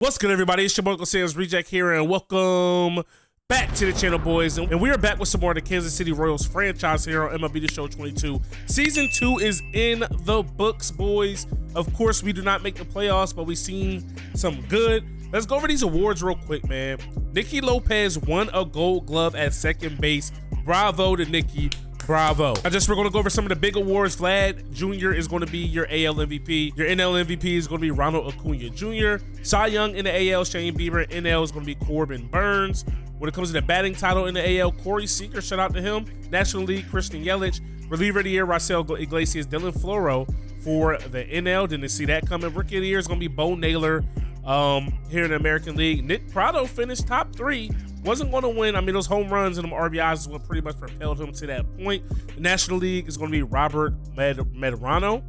What's good, everybody? It's your boy UncleSamsReject here, and welcome back to the channel, boys. And we are back with some more of the Kansas City Royals franchise here on MLB The Show 22. Season 2 is in the books, boys. Of course, we do not make the playoffs, but we've seen some good. Let's go over these awards real quick, man. Nicky Lopez won a Gold Glove at second base. Bravo to Nicky. Bravo. We're going to go over some of the big awards. Vlad Jr. is going to be your AL MVP. Your NL MVP is going to be Ronald Acuna Jr. Cy Young in the AL, Shane Bieber. NL is going to be Corbin Burns. When it comes to the batting title in the AL, Corey Seager, shout out to him. National League, Christian Yelich. Reliever of the Year, Raisel Iglesias. Dylan Floro for the NL. Didn't see that coming. Rookie of the Year is going to be Bo Naylor here in the American League. Nick Pratto finished top 3. Wasn't going to win. I mean, those home runs and them RBIs is what pretty much propelled him to that point. The National League is going to be Robert Medrano.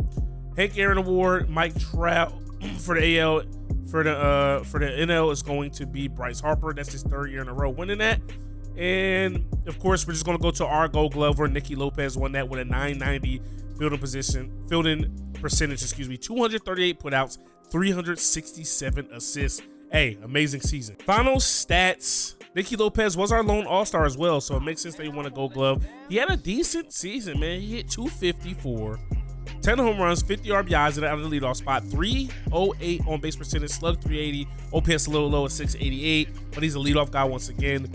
Hank Aaron Award, Mike Trout for the AL. For the NL is going to be Bryce Harper. That's his 3rd year in a row winning that. And of course, we're just going to go to our Gold Glove where Nicky Lopez won that with a 990 fielding percentage, 238 putouts, 367 assists. Hey, amazing season. Final stats. Nicky Lopez was our lone all-star as well, so it makes sense that he won a Gold Glove. He had a decent season, man. He hit 254, 10 home runs, 50 RBIs out of the leadoff spot, 308 on base percentage, slug 380, OPS a little low at 688, but he's a leadoff guy once again.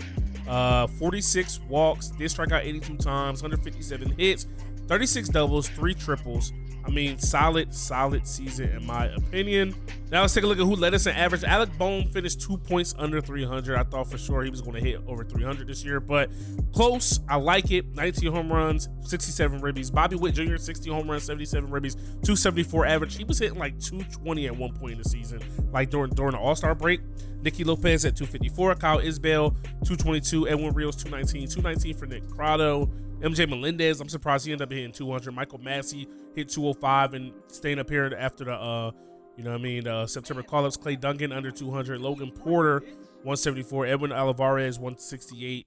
46 walks, did strike out 82 times, 157 hits, 36 doubles, 3 triples. I mean, solid season in my opinion. Now let's take a look at who led us in average. Alec Bohm finished 2 points under 300. I thought for sure he was going to hit over 300 this year, but close. I like it. 19 home runs, 67 ribbies. Bobby Witt Jr., 60 home runs, 77 ribbies, 274 average. He was hitting like 220 at one point in the season, like during the All-Star break. Nicky Lopez at 254. Kyle Isbell, 222. Edwin Rios, 219. 219 for Nick Pratto. MJ Melendez, I'm surprised he ended up hitting 200. Michael Massey hit 205 and staying up here after the, September call-ups. Clay Duncan under 200. Logan Porter, 174. Edwin Alvarez, 168.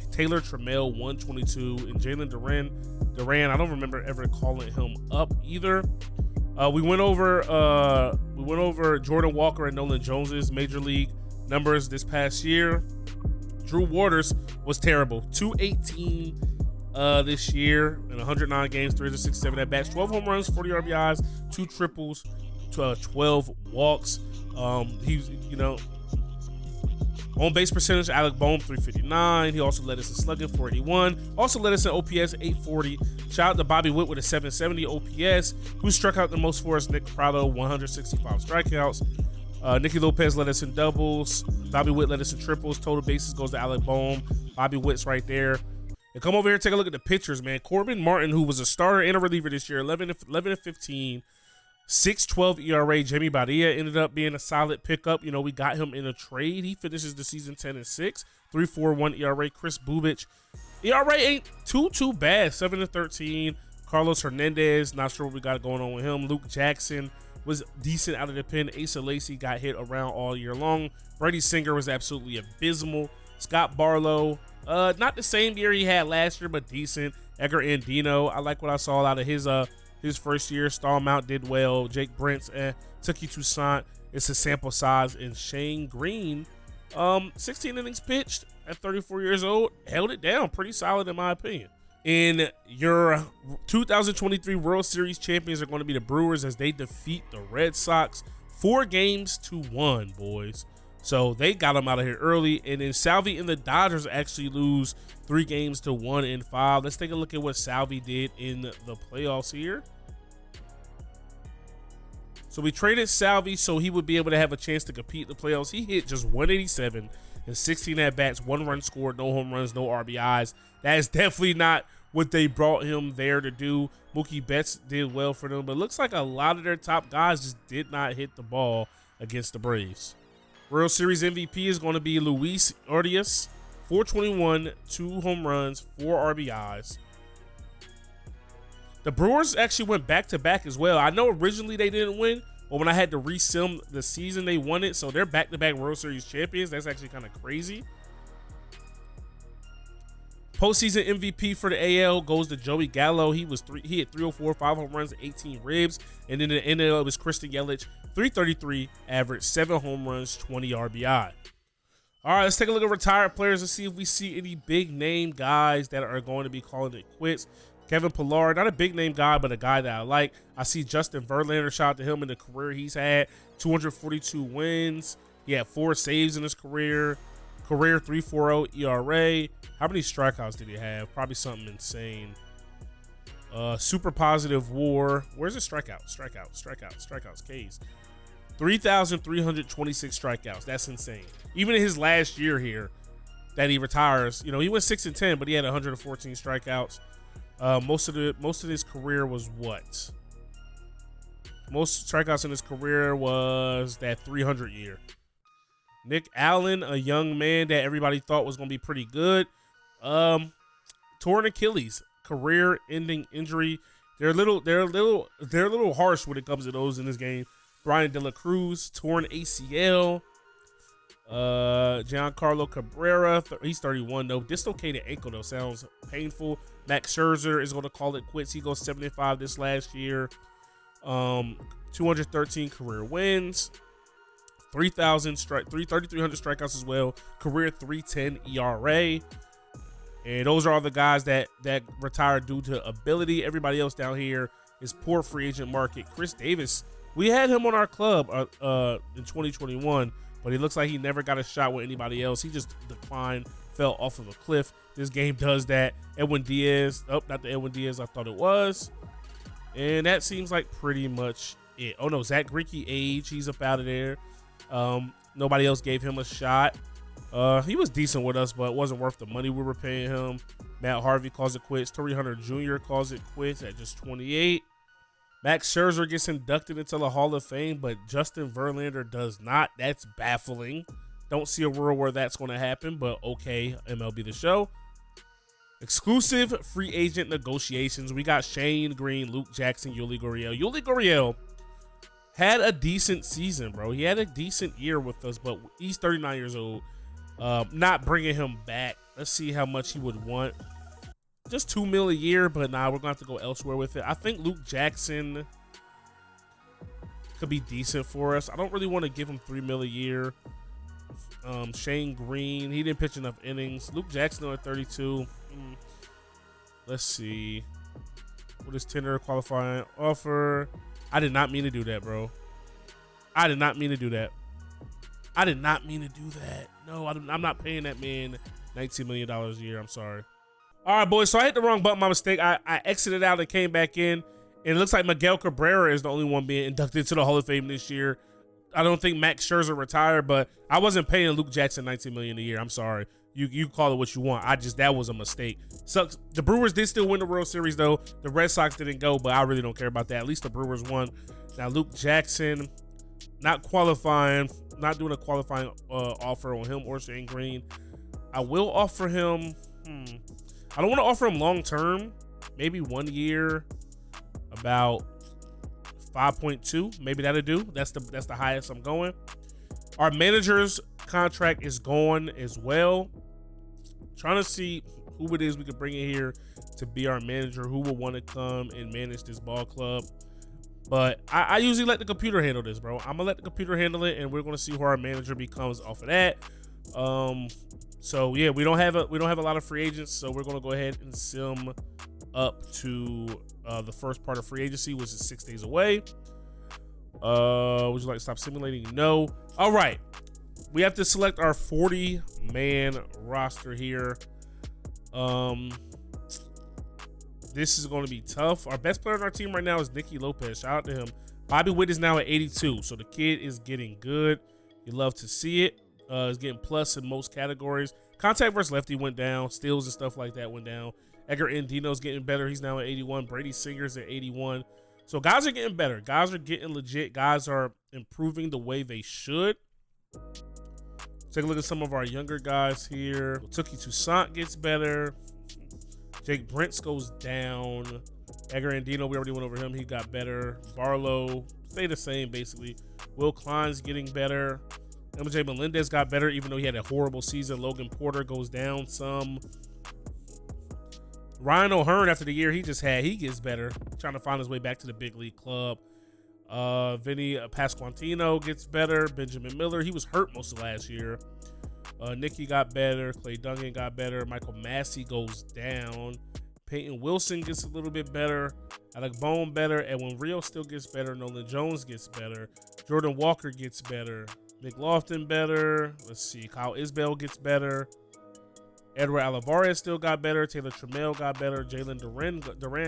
Taylor Trammell, 122. And Jalen Duran, I don't remember ever calling him up either. We went over Jordan Walker and Nolan Jones's major league numbers this past year. Drew Waters was terrible. 218 this year in 109 games, 367 at bats, 12 home runs, 40 RBIs, 2 triples, 12 walks. He's, on base percentage, Alec Bohm 359. He also led us in slugging 481. Also led us in OPS 840. Shout out to Bobby Witt with a 770 OPS. Who struck out the most for us? Nick Pratto, 165 strikeouts. Nicky Lopez led us in doubles. Bobby Witt led us in triples. Total bases goes to Alec Bohm. Bobby Witt's right there. And come over here and take a look at the pitchers, man. Corbin Martin, who was a starter and a reliever this year, 11 and 15, 6.12 ERA. Jamie Badilla ended up being a solid pickup. We got him in a trade. He finishes the season 10 and 6, 3.41 ERA. Chris Bubich, ERA ain't too bad, 7 and 13. Carlos Hernandez, not sure what we got going on with him. Luke Jackson was decent out of the pen. Asa Lacy got hit around all year long. Brady Singer was absolutely abysmal. Scott Barlow, not the same year he had last year, but decent. Edgar Andino, I like what I saw out of his first year. Stallmount did well. Jake Brents, Tuki Toussaint, it's a sample size. And Shane Green, 16 innings pitched at 34 years old, held it down pretty solid in my opinion. In your 2023 World Series champions are going to be the Brewers as they defeat the Red Sox 4-1, boys. So they got them out of here early. And then Salvi and the Dodgers actually lose 3-1 Let's take a look at what Salvi did in the playoffs here. So we traded Salvi so he would be able to have a chance to compete in the playoffs. He hit just 187 and 16 at-bats, 1 run scored, no home runs, no RBIs. That is definitely not what they brought him there to do. Mookie Betts did well for them, but it looks like a lot of their top guys just did not hit the ball against the Braves. World Series MVP is going to be Luis Urias, 421, 2 home runs, 4 RBIs. The Brewers actually went back-to-back as well. I know originally they didn't win, but when I had to re-sim the season, they won it. So they're back-to-back World Series champions. That's actually kind of crazy. Postseason MVP for the AL goes to Joey Gallo. He hit 304, 5 home runs, 18 ribs. And then in the NL, it was Christian Yelich, 333 average, 7 home runs, 20 RBI. All right, let's take a look at retired players and see if we see any big name guys that are going to be calling it quits. Kevin Pillar, not a big name guy, but a guy that I like. I see Justin Verlander, shout out to him in the career he's had. 242 wins. He had 4 saves in his career. Career 3.40 ERA. How many strikeouts did he have? Probably something insane. Super positive WAR. Where's the strikeouts? Strikeouts. Ks. 3,326 strikeouts. That's insane. Even in his last year here that he retires, you know, he went 6-10, but he had 114 strikeouts. Most of his career was what? Most strikeouts in his career was that 300 year. Nick Allen, a young man that everybody thought was going to be pretty good. Torn Achilles, career-ending injury. They're a little harsh when it comes to those in this game. Brian De La Cruz, torn ACL. Giancarlo Cabrera, he's 31 though. Dislocated ankle though, sounds painful. Max Scherzer is going to call it quits. He goes 75 this last year. 213 career wins. 3,300 strikeouts as well. Career 3.10 ERA. And those are all the guys that retired due to ability. Everybody else down here is poor free agent market. Chris Davis, we had him on our club in 2021, but he looks like he never got a shot with anybody else. He just declined, fell off of a cliff. This game does that. Edwin Diaz, not the Edwin Diaz I thought it was. And that seems like pretty much it. Oh no, Zach Greinke age, he's up out of there. Nobody else gave him a shot. He was decent with us, but it wasn't worth the money we were paying him. Matt Harvey calls it quits. Torrey Hunter Jr. calls it quits at just 28. Max Scherzer gets inducted into the Hall of Fame, but Justin Verlander does not. That's baffling. Don't see a world where that's going to happen, but okay, MLB The Show. Exclusive free agent negotiations. We got Shane Green, Luke Jackson, Yuli Gurriel. Yuli Gurriel had a decent season, bro. He had a decent year with us, but he's 39 years old. Not bringing him back. Let's see how much he would want. Just $2 million a year, but nah, we're gonna have to go elsewhere with it. I think Luke Jackson could be decent for us. I don't really want to give him $3 million a year. Shane Green, he didn't pitch enough innings. Luke Jackson at 32. Let's see. What is tender qualifying offer? I did not mean to do that, bro. I did not mean to do that. No, I'm not paying that man $19 million a year. I'm sorry. All right, boys. So I hit the wrong button. My mistake. I exited out and came back in. And it looks like Miguel Cabrera is the only one being inducted into the Hall of Fame this year. I don't think Max Scherzer retired, but I wasn't paying Luke Jackson $19 million a year. I'm sorry. You call it what you want. That was a mistake. Sucks. The Brewers did still win the World Series, though. The Red Sox didn't go, but I really don't care about that. At least the Brewers won. Now, Luke Jackson, not qualifying, not doing a qualifying offer on him or Shane Green. I will offer him, I don't want to offer him long-term. Maybe 1 year, about 5.2. Maybe that'll do. That's the highest I'm going. Our manager's contract is gone as well. Trying to see who it is we could bring in here to be our manager, who will want to come and manage this ball club. But I usually let the computer handle this, bro. I'm gonna let the computer handle it, and we're gonna see who our manager becomes off of that. So yeah, we don't have a lot of free agents, so we're gonna go ahead and sim up to the first part of free agency, which is 6 days away. Would you like to stop simulating? No. All right. We have to select our 40-man roster here. This is going to be tough. Our best player on our team right now is Nicky Lopez. Shout out to him. Bobby Witt is now at 82, so the kid is getting good. You love to see it. He's getting plus in most categories. Contact versus lefty went down. Steals and stuff like that went down. Edgar Andino's getting better. He's now at 81. Brady Singer's at 81. So guys are getting better. Guys are getting legit. Guys are improving the way they should. Take a look at some of our younger guys here. Tuki Toussaint gets better. Jake Brentz goes down. Edgar Andino, we already went over him. He got better. Barlow, stay the same, basically. Will Klein's getting better. MJ Melendez got better, even though he had a horrible season. Logan Porter goes down some. Ryan O'Hearn, after the year he just had, he gets better, trying to find his way back to the big league club. Vinny Pasquantino gets better. Benjamin Miller, he was hurt most of last year. Nicky got better. Clay Dungan got better. Michael Massey goes down. Peyton Wilson gets a little bit better. Alec Bohm better. Edwin Rio still gets better. Nolan Jones gets better. Jordan Walker gets better. Nick Lofton better. Let's see. Kyle Isbell gets better. Edward Olivares still got better. Taylor Trammell got better. Jalen Duran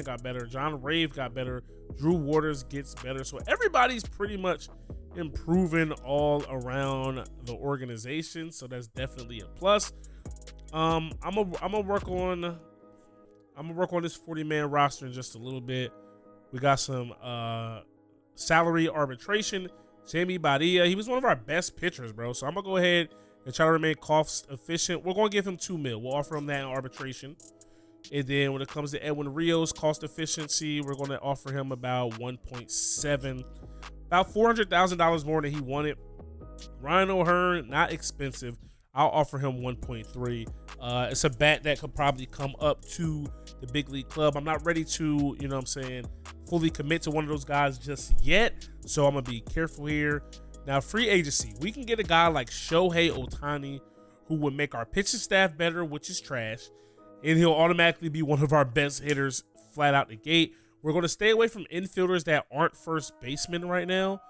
got better. John Rave got better. Drew Waters gets better. So everybody's pretty much improving all around the organization. So that's definitely a plus. I'm gonna work on this 40-man roster in just a little bit. We got some salary arbitration. Jamie Badia, he was one of our best pitchers, bro. So I'm gonna go ahead and try to remain cost efficient. We're gonna give him $2 million. We'll offer him that in arbitration. And then when it comes to Edwin Rios cost efficiency, we're gonna offer him about 1.7, about $400,000 more than he wanted. Ryan O'Hearn, not expensive. I'll offer him 1.3. It's a bat that could probably come up to the big league club. I'm not ready to, you know what I'm saying, fully commit to one of those guys just yet. So I'm going to be careful here. Now, free agency. We can get a guy like Shohei Ohtani who would make our pitching staff better, which is trash. And he'll automatically be one of our best hitters flat out the gate. We're going to stay away from infielders that aren't first basemen right now.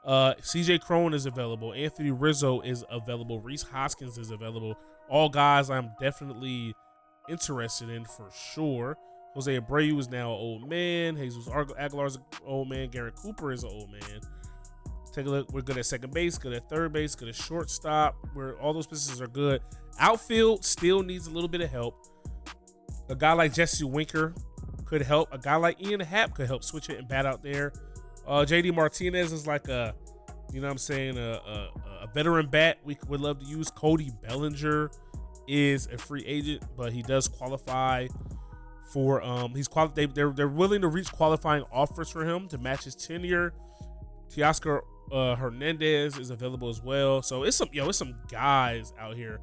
CJ Cron is available. Anthony Rizzo is available. Reese Hoskins is available. All guys I'm definitely interested in for sure. Jose Abreu is now an old man. Jesus Aguilar is an old man. Garrett Cooper is an old man. Take a look. We're good at second base, good at third base, good at shortstop. All those positions are good. Outfield still needs a little bit of help. A guy like Jesse Winker could help. A guy like Ian Happ could help switch it and bat out there. JD Martinez is like a, you know what I'm saying, a veteran bat we would love to use. Cody Bellinger is a free agent, but he does qualify for they're willing to reach qualifying offers for him to match his tenure. Teoscar Hernandez is available as well. So it's some guys out here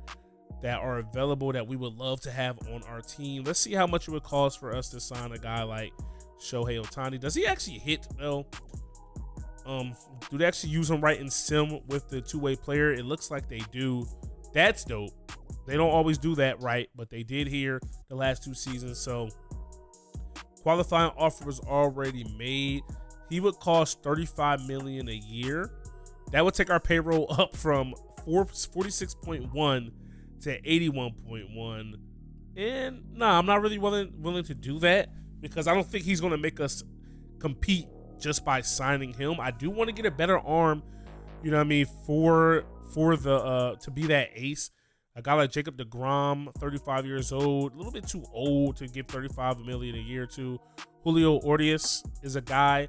that are available that we would love to have on our team. Let's see how much it would cost for us to sign a guy like Shohei Ohtani. Does he actually hit though? Do they actually use him right in sim with the two-way player? It looks like they do. That's dope. They don't always do that right, but they did here the last 2 seasons. So qualifying offer was already made. He would cost $35 million a year. That would take our payroll up from 46.1 to 81.1. And I'm not really willing to do that because I don't think he's going to make us compete just by signing him. I do want to get a better arm, you know what I mean, for the to be that ace. A guy like Jacob deGrom, 35 years old, a little bit too old to give $35 million a year to. Julio Urias is a guy,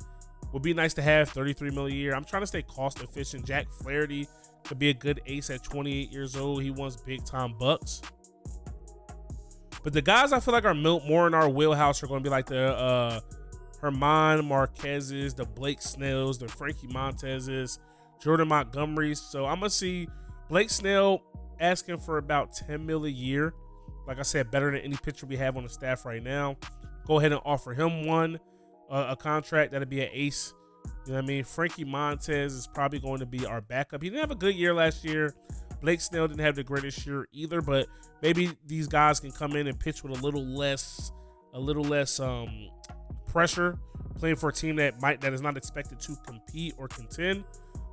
would be nice to have, $33 million a year. I'm trying to stay cost efficient. Jack Flaherty could be a good ace at 28 years old. He wants big time bucks. But the guys I feel like are more in our wheelhouse are going to be like the Herman Marquez's, the Blake Snells, the Frankie Montez's, Jordan Montgomery's. So I'm going to see Blake Snell asking for about $10 million a year. Like I said, better than any pitcher we have on the staff right now. Go ahead and offer him a contract. That'll be an ace. You know what I mean? Frankie Montez is probably going to be our backup. He didn't have a good year last year. Blake Snell didn't have the greatest year either, but maybe these guys can come in and pitch with a little less pressure, playing for a team that is not expected to compete or contend.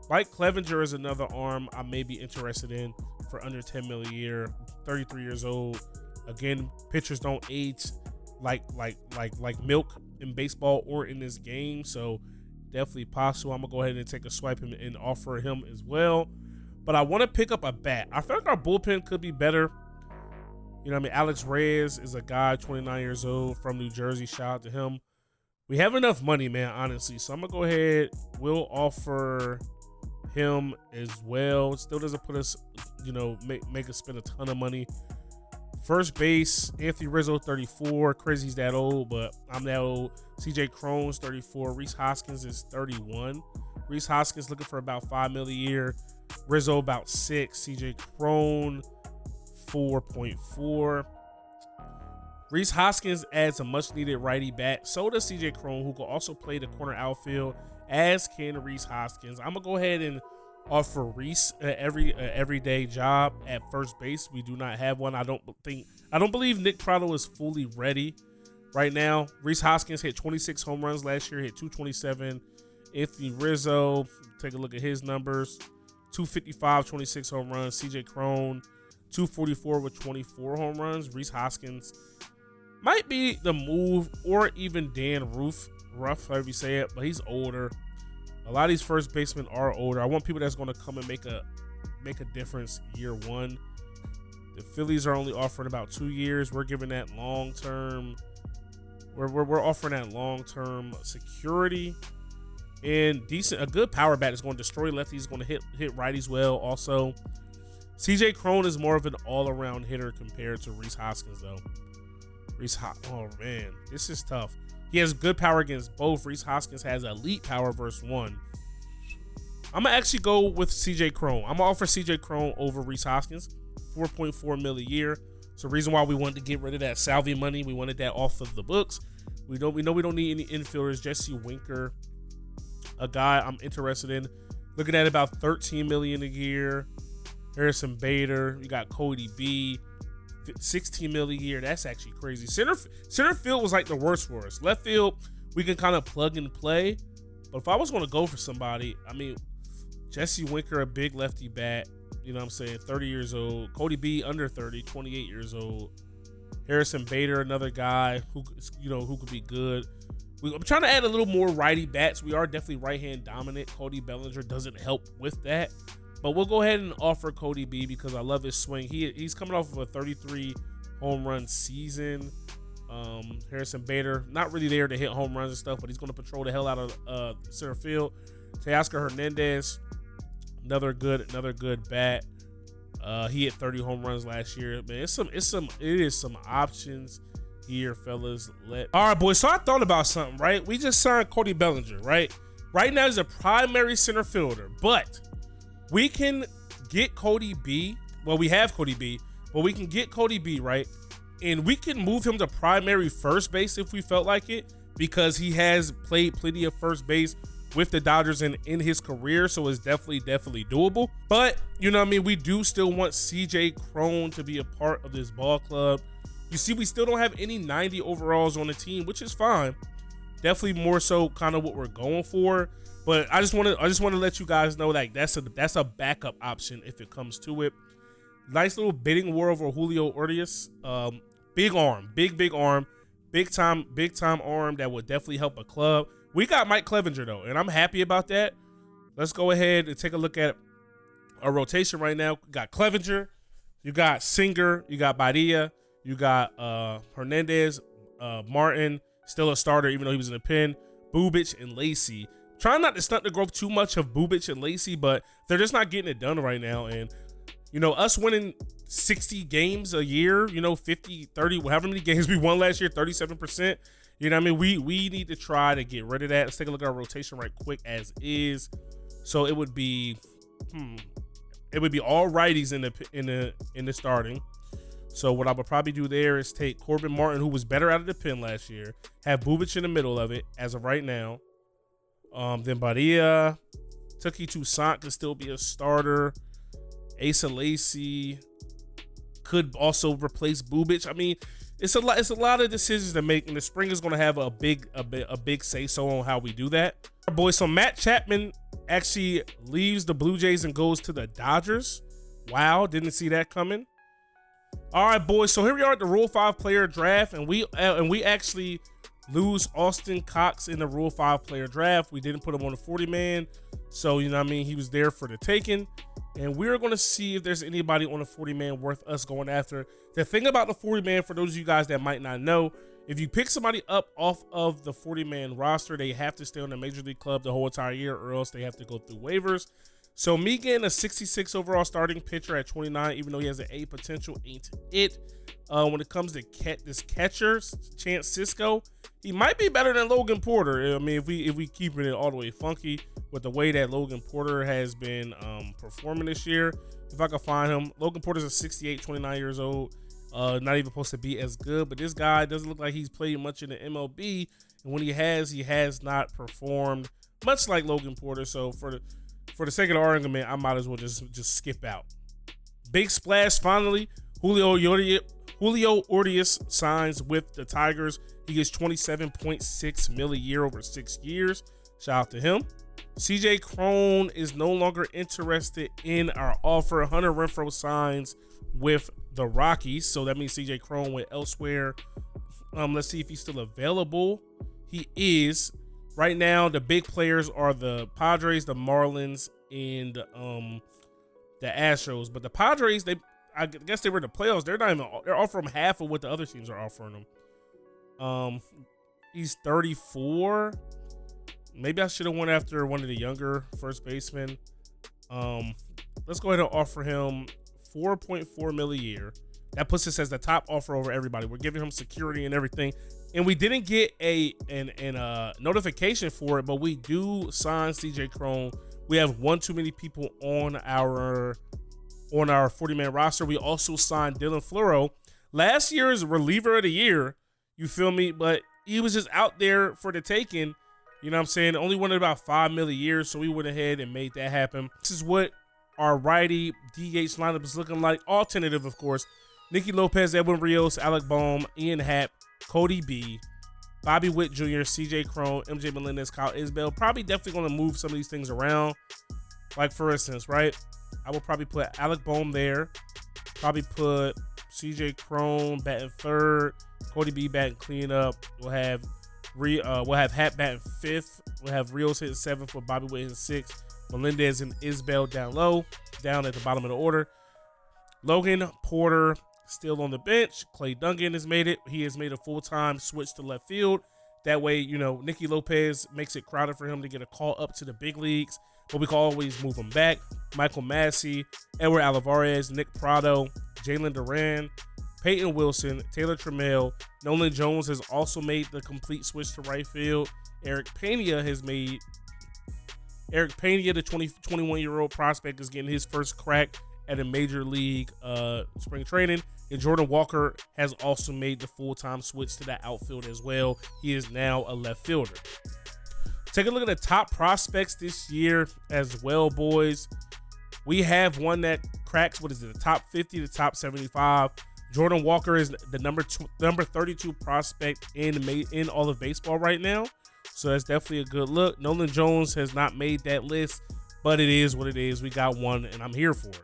Mike Clevenger is another arm I may be interested in for under $10 million a year. 33 years old. Again, pitchers don't age like milk in baseball or in this game, so definitely possible. I'm gonna go ahead and take a swipe and offer him as well. But I want to pick up a bat. I feel like our bullpen could be better. You know what I mean? Alex Reyes is a guy, 29 years old, from New Jersey. Shout out to him. We have enough money, man, honestly. So I'm going to go ahead. We'll offer him as well. It still doesn't put us, make us spend a ton of money. First base, Anthony Rizzo, 34. Crazy he's that old, but I'm that old. CJ Cron's 34. Reese Hoskins is 31. Reese Hoskins looking for about $5 million a year. Rizzo about 6. CJ Cron 4.4. Rhys Hoskins adds a much-needed righty bat. So does CJ Cron, who can also play the corner outfield, as can Rhys Hoskins. I'm gonna go ahead and offer Rhys everyday job at first base. We do not have one. I don't believe Nick Pratto is fully ready right now. Rhys Hoskins hit 26 home runs last year, hit 227. Anthony Rizzo, take a look at his numbers: 255, 26 home runs. CJ Cron, 244 with 24 home runs. Rhys Hoskins might be the move, or even Dan Ruff, however you say it, but he's older. A lot of these first basemen are older. I want people that's going to come and make a difference year one. The Phillies are only offering about 2 years. We're giving that long term. We're offering that long term security and a good power bat is going to destroy lefties, going to hit righties well. Also, CJ Cron is more of an all around hitter compared to Rhys Hoskins though. Oh man, this is tough. He has good power against both. Rhys Hoskins has elite power versus one. I'm going to actually go with CJ Cron. I'm going to offer CJ Cron over Rhys Hoskins. 4.4 mil a year. So the reason why we wanted to get rid of that Salvi money, we wanted that off of the books. We know we don't need any infielders. Jesse Winker, a guy I'm interested in. Looking at about 13 million a year. Harrison Bader. You got Cody B. 16 million a year. That's actually crazy. Center field was like the worst for us. Left field, we can kind of plug and play. But if I was going to go for somebody, I mean, Jesse Winker, a big lefty bat, you know what I'm saying, 30 years old. Cody B, under 30, 28 years old. Harrison Bader, another guy who could be good. I'm trying to add a little more righty bats. We are definitely right-hand dominant. Cody Bellinger doesn't help with that. But we'll go ahead and offer Cody B because I love his swing. He's coming off of a 33 home run season. Harrison Bader, not really there to hit home runs and stuff, but he's going to patrol the hell out of center field. Teoscar Hernandez, another good bat. He hit 30 home runs last year. Man, it is some options here, fellas. All right, boys. So I thought about something, right? We just signed Cody Bellinger, right? Right now he's a primary center fielder, but we can get Cody B. Well, we have Cody B, but we can get Cody B, right? And we can move him to primary first base if we felt like it, because he has played plenty of first base with the Dodgers in his career, so it's definitely doable. But, you know what I mean, we do still want CJ Cron to be a part of this ball club. You see, we still don't have any 90 overalls on the team, which is fine. Definitely more so kind of what we're going for. But I just want to let you guys know, like, that's a backup option if it comes to it. Nice little bidding war over Julio Urias. Big arm, big arm, big time arm that would definitely help a club. We got Mike Clevenger though, and I'm happy about that. Let's go ahead and take a look at our rotation right now. We got Clevenger, you got Singer, you got Badia, you got Hernandez, Martin, still a starter even though he was in the pen, Bubic and Lacey. Trying not to stunt the growth too much of Bubic and Lacey, but they're just not getting it done right now. And, you know, us winning 60 games a year, you know, 50, 30, however many games we won last year, 37%. You know what I mean? We need to try to get rid of that. Let's take a look at our rotation right quick as is. So it would be all righties in the starting. So what I would probably do there is take Corbin Martin, who was better out of the pen last year, have Bubic in the middle of it as of right now. Then Badia, Tuki Toussaint could still be a starter. Asa Lacey could also replace Bubic. I mean, it's a lot of decisions to make, and the spring is going to have a big say so on how we do that. Boys, so Matt Chapman actually leaves the Blue Jays and goes to the Dodgers. Wow, didn't see that coming. All right, boys, so here we are at the Rule 5 player draft, and we actually lose Austin Cox in the Rule 5 player draft. We didn't put him on the 40-man, so, you know what I mean, he was there for the taking. And we're going to see if there's anybody on the 40-man worth us going after. The thing about the 40-man, for those of you guys that might not know, if you pick somebody up off of the 40-man roster, they have to stay on the Major League club the whole entire year, or else they have to go through waivers. So me getting a 66 overall starting pitcher at 29, even though he has an A potential, ain't it. When it comes to this catcher, Chance Cisco, he might be better than Logan Porter. I mean, if we keeping it all the way funky with the way that Logan Porter has been performing this year. If I can find him, Logan Porter's a 68, 29 years old. Not even supposed to be as good, but this guy doesn't look like he's played much in the MLB, and when he has not performed much like Logan Porter. So for the sake of the argument, I might as well just skip out. Big splash finally. Julio Urias signs with the Tigers. He gets $27.6 million a year over 6 years. Shout out to him. CJ Cron is no longer interested in our offer. Hunter Renfroe signs with the Rockies, so that means CJ Cron went elsewhere. Let's see if he's still available. He is. Right now, the big players are the Padres, the Marlins, and the Astros. But the Padres, I guess they were in the playoffs. They're offering half of what the other teams are offering them. He's 34. Maybe I should have went after one of the younger first basemen. Let's go ahead and offer him $4.4 million a year. That puts us as the top offer over everybody. We're giving him security and everything. And we didn't get a notification for it, but we do sign CJ Cron. We have one too many people on our 40-man roster. We also signed Dylan Floro, last year's reliever of the year. You feel me? But he was just out there for the taking. You know what I'm saying? Only wanted about $5 million a year, so we went ahead and made that happen. This is what our righty DH lineup is looking like. All tentative, of course. Nicky Lopez, Edwin Rios, Alec Bohm, Ian Happ, Cody B, Bobby Witt Jr., CJ Cron, MJ Melendez, Kyle Isbell. Probably definitely going to move some of these things around. Like, for instance, right? I will probably put Alec Bohm there. Probably put CJ Cron batting third. Cody B batting cleanup. We'll have Happ batting fifth. We'll have Rios hitting seventh with Bobby Witt hitting sixth. Melendez and Isbell down low, down at the bottom of the order. Logan Porter still on the bench. Clay Duncan has made it. He has made a full-time switch to left field. That way, you know, Nicky Lopez makes it crowded for him to get a call up to the big leagues, but we can always move him back. Michael Massey, Edward Alvarez, Nick Prado, Jalen Duran, Peyton Wilson, Taylor Trammell. Nolan Jones has also made the complete switch to right field. Eric Pena, the 21-year-old prospect, is getting his first crack at a major league spring training. And Jordan Walker has also made the full-time switch to the outfield as well. He is now a left fielder. Take a look at the top prospects this year as well, boys. We have one that cracks, the top 50 to top 75. Jordan Walker is the number 32 prospect in all of baseball right now. So that's definitely a good look. Nolan Jones has not made that list, but it is what it is. We got one, and I'm here for it.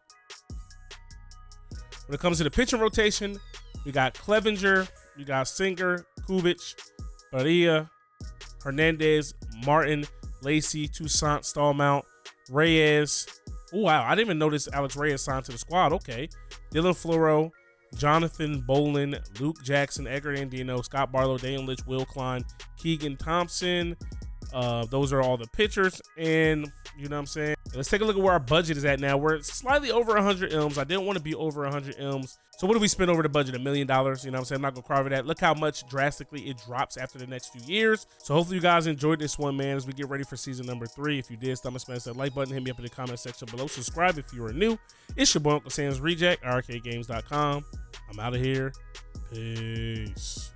When it comes to the pitching rotation, we got Clevenger, we got Singer, Kubich, Barria, Hernandez, Martin, Lacey, Toussaint, Stallmount, Reyes. Oh, wow. I didn't even notice Alex Reyes signed to the squad. Okay. Dylan Floro, Jonathan Bolin, Luke Jackson, Edgar Andino, Scott Barlow, Daniel Litch, Will Klein, Keegan Thompson. Those are all the pitchers. And you know what I'm saying? Let's take a look at where our budget is at now. We're slightly over 100 M's. I didn't want to be over 100 M's. So what do we spend over the budget? $1 million. You know what I'm saying? I'm not going to carve it at. Look how much drastically it drops after the next few years. So hopefully you guys enjoyed this one, man, as we get ready for season number 3. If you did, smash that like button. Hit me up in the comment section below. Subscribe if you are new. It's your boy, UncleSamsReject, RKGames.com. I'm out of here. Peace.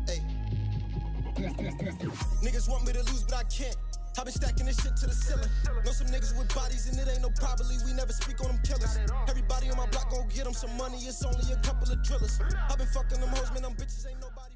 Hey. Niggas want me to lose, but I can't. I've been stacking this shit to the ceiling. Know some niggas with bodies and it ain't no probably. We never speak on them killers. Everybody on my block gon' get them some money. It's only a couple of drillers. I've been fucking them hoes, man. Them bitches ain't nobody.